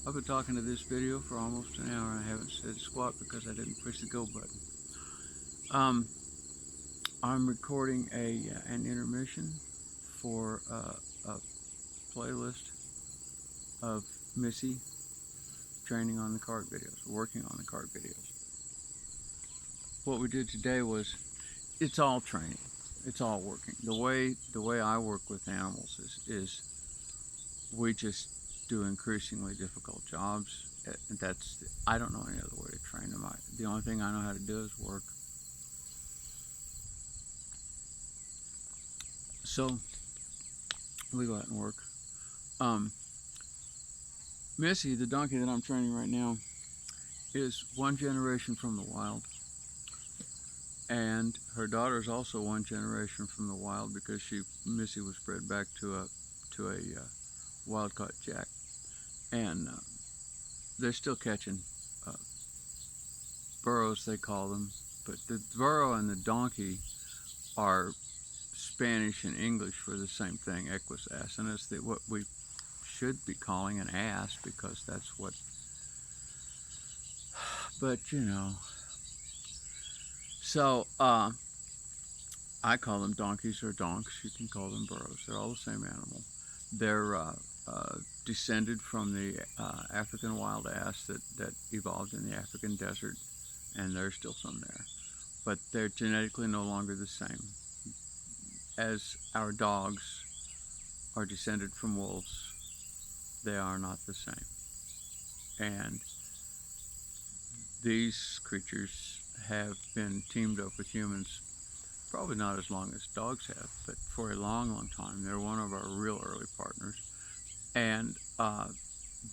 I've been talking to this video for almost an hour and I haven't said squat because I didn't push the go button. Um, I'm recording an intermission for a playlist of Missy training on the card videos, working on the card videos. What we did today was it's all training, it's all working. The way I work with animals is we just do increasingly difficult jobs. That's I don't know any other way to train them. The only thing I know how to do is work. So we go out and work. Um, Missy, the donkey that I'm training right now, is one generation from the wild, and her daughter is also one generation from the wild because Missy was bred back to a wild caught jack, and they're still catching uh, burros, they call them, but the burro and the donkey are Spanish and English for the same thing, equus ass, and it's what we should be calling an ass because that's what. But so I call them donkeys or donks. You can call them burros. They're all the same animal. They're descended from the African wild ass that evolved in the African desert, and there's still some there. But they're genetically no longer the same. As our dogs are descended from wolves, they are not the same. And these creatures have been teamed up with humans, probably not as long as dogs have, but for a long, long time. They're one of our real early partners. And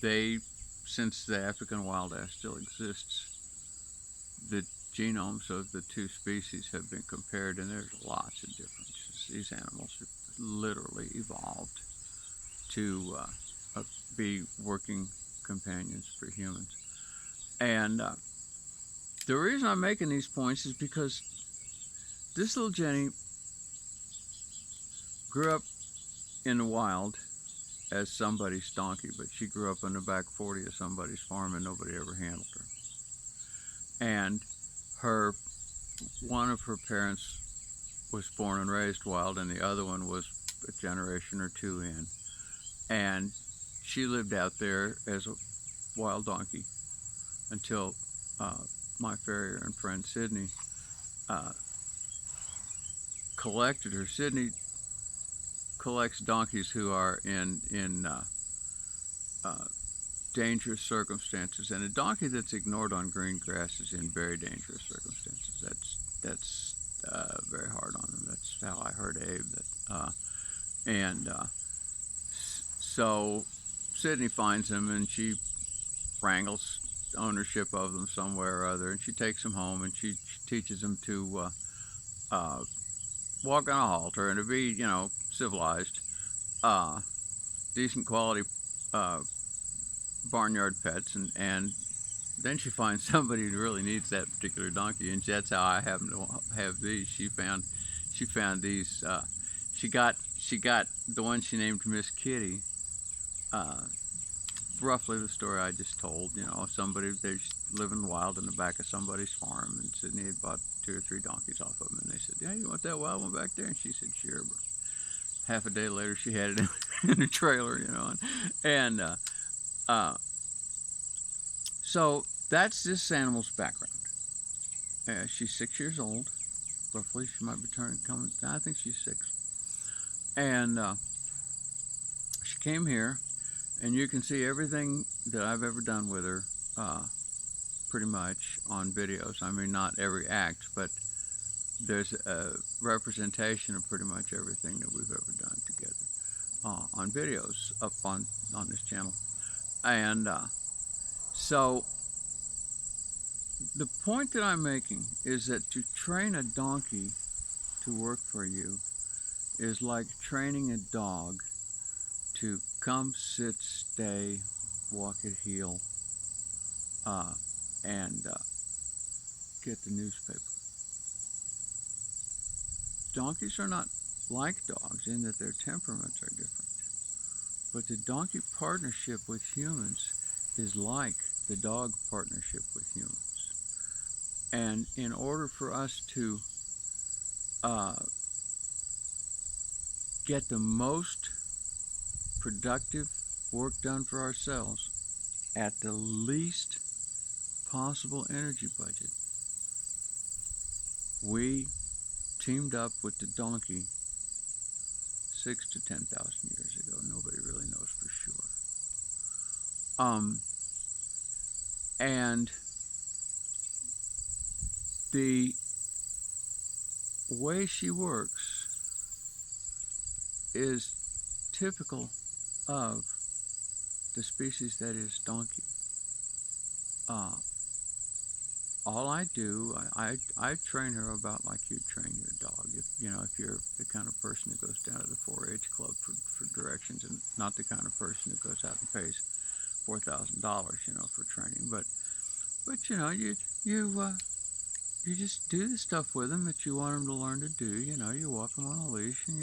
they, since the African wild ass still exists, the genomes of the two species have been compared, and there's lots of differences. These animals have literally evolved to be working companions for humans. And the reason I'm making these points is because this little Jenny grew up in the wild as somebody's donkey, but she grew up in the back 40 of somebody's farm and nobody ever handled her. And one of her parents was born and raised wild, and the other one was a generation or two in. And she lived out there as a wild donkey until my farrier and friend Sydney collected her. Sydney collects donkeys who are in dangerous circumstances, and a donkey that's ignored on green grass is in very dangerous circumstances. That's very hard on them. That's how I heard Abe. So Sydney finds them, and she wrangles ownership of them somewhere or other, and she takes them home, and she teaches them to walk on a halter and to be, civilized, decent quality barnyard pets, and then she finds somebody who really needs that particular donkey, and that's how I happen to have these. She found these. She got the one she named Miss Kitty. Roughly the story I just told. They live in the wild in the back of somebody's farm, and Sydney had bought 2 or 3 donkeys off of them, and they said, "Yeah, you want that wild one back there?" And she said, "Sure." But half a day later, she had it in a trailer, and so that's this animal's background. She's 6 years old, roughly. She might be coming. I think she's 6, and she came here, and you can see everything that I've ever done with her, pretty much on videos. I mean, not every act, but there's a representation of pretty much everything that we've ever done together on videos up on this channel. And so the point that I'm making is that to train a donkey to work for you is like training a dog to come, sit, stay, walk at heel, and get the newspaper. Donkeys are not like dogs in that their temperaments are different, but the donkey partnership with humans is like the dog partnership with humans. And in order for us to uh, get the most productive work done for ourselves at the least possible energy budget, we teamed up with the donkey 6 to 10,000 years ago. Nobody really knows for sure. And the way she works is typical of the species that is donkey. All I do, I train her about like you train your dog. If you're the kind of person that goes down to the 4-H club for directions, and not the kind of person that goes out and pays $4,000, for training. But you just do the stuff with them that you want them to learn to do. You walk them on a leash, and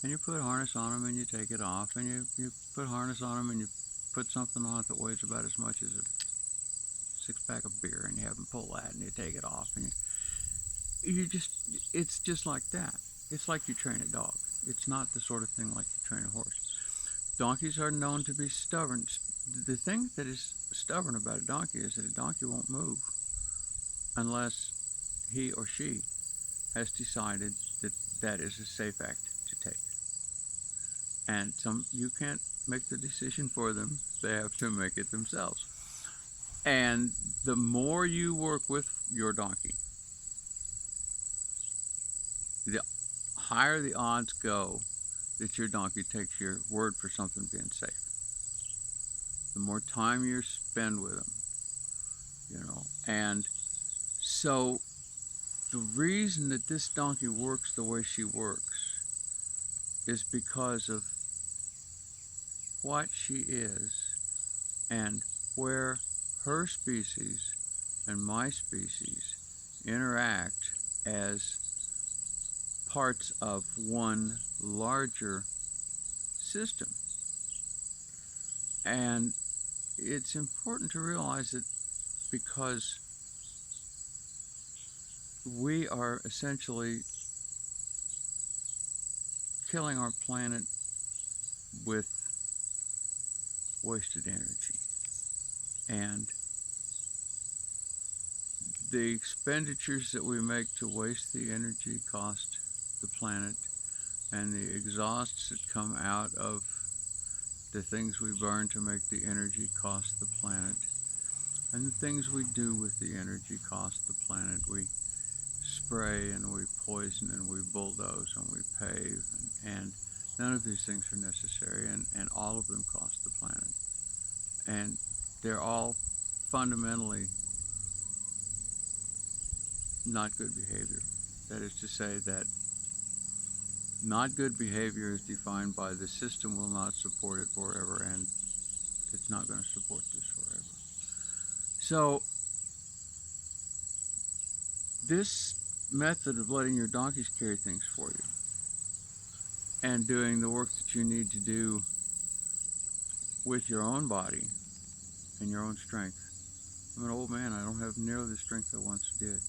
you put a harness on them, and you take it off, and you put a harness on them, and you put something on it that weighs about as much as a 6-pack of beer, and you have them pull that, and you take it off, and it's just like that. It's like you train a dog. It's not the sort of thing like you train a horse. Donkeys are known to be stubborn. The thing that is stubborn about a donkey is that a donkey won't move unless he or she has decided that that is a safe act to take. And you can't make the decision for them. They have to make it themselves. And the more you work with your donkey, the higher the odds go that your donkey takes your word for something being safe. The more time you spend with them, And so the reason that this donkey works the way she works is because of what she is and where her species and my species interact as parts of one larger system. And it's important to realize that because we are essentially killing our planet with wasted energy. And the expenditures that we make to waste the energy cost the planet, and the exhausts that come out of the things we burn to make the energy cost the planet, and the things we do with the energy cost the planet. We spray and we poison and we bulldoze and we pave, and none of these things are necessary, and all of them cost the planet. And they're all fundamentally not good behavior. That is to say that not good behavior is defined by the system will not support it forever, and it's not going to support this forever. So this method of letting your donkeys carry things for you and doing the work that you need to do with your own body and your own strength. I'm an old man. I don't have nearly the strength I once did.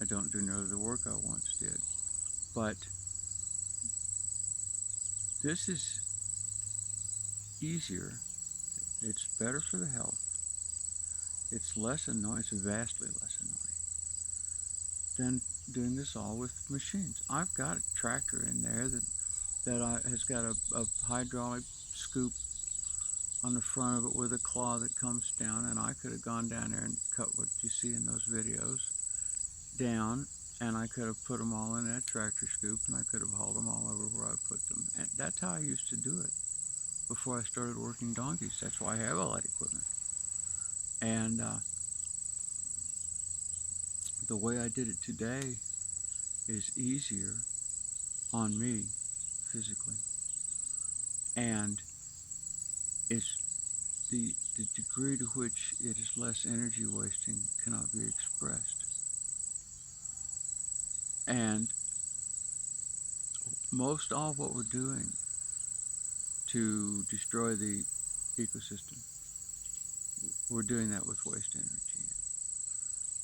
I don't do nearly the work I once did. But this is easier. It's better for the health. It's less annoying. It's vastly less annoying than doing this all with machines. I've got a tractor in there that has got a hydraulic scoop on the front of it with a claw that comes down, and I could have gone down there and cut what you see in those videos down, and I could have put them all in that tractor scoop, and I could have hauled them all over where I put them. And that's how I used to do it before I started working donkeys. That's why I have all that equipment. And the way I did it today is easier on me physically, and it's the degree to which it is less energy wasting cannot be expressed. And most all of what we're doing to destroy the ecosystem, we're doing that with waste energy.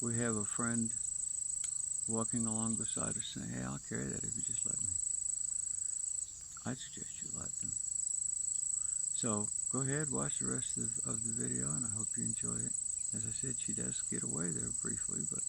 We have a friend walking along beside us saying, hey, I'll carry that if you just let me. I'd suggest you let them. So go ahead, watch the rest of the video, and I hope you enjoy it. As I said, she does get away there briefly, but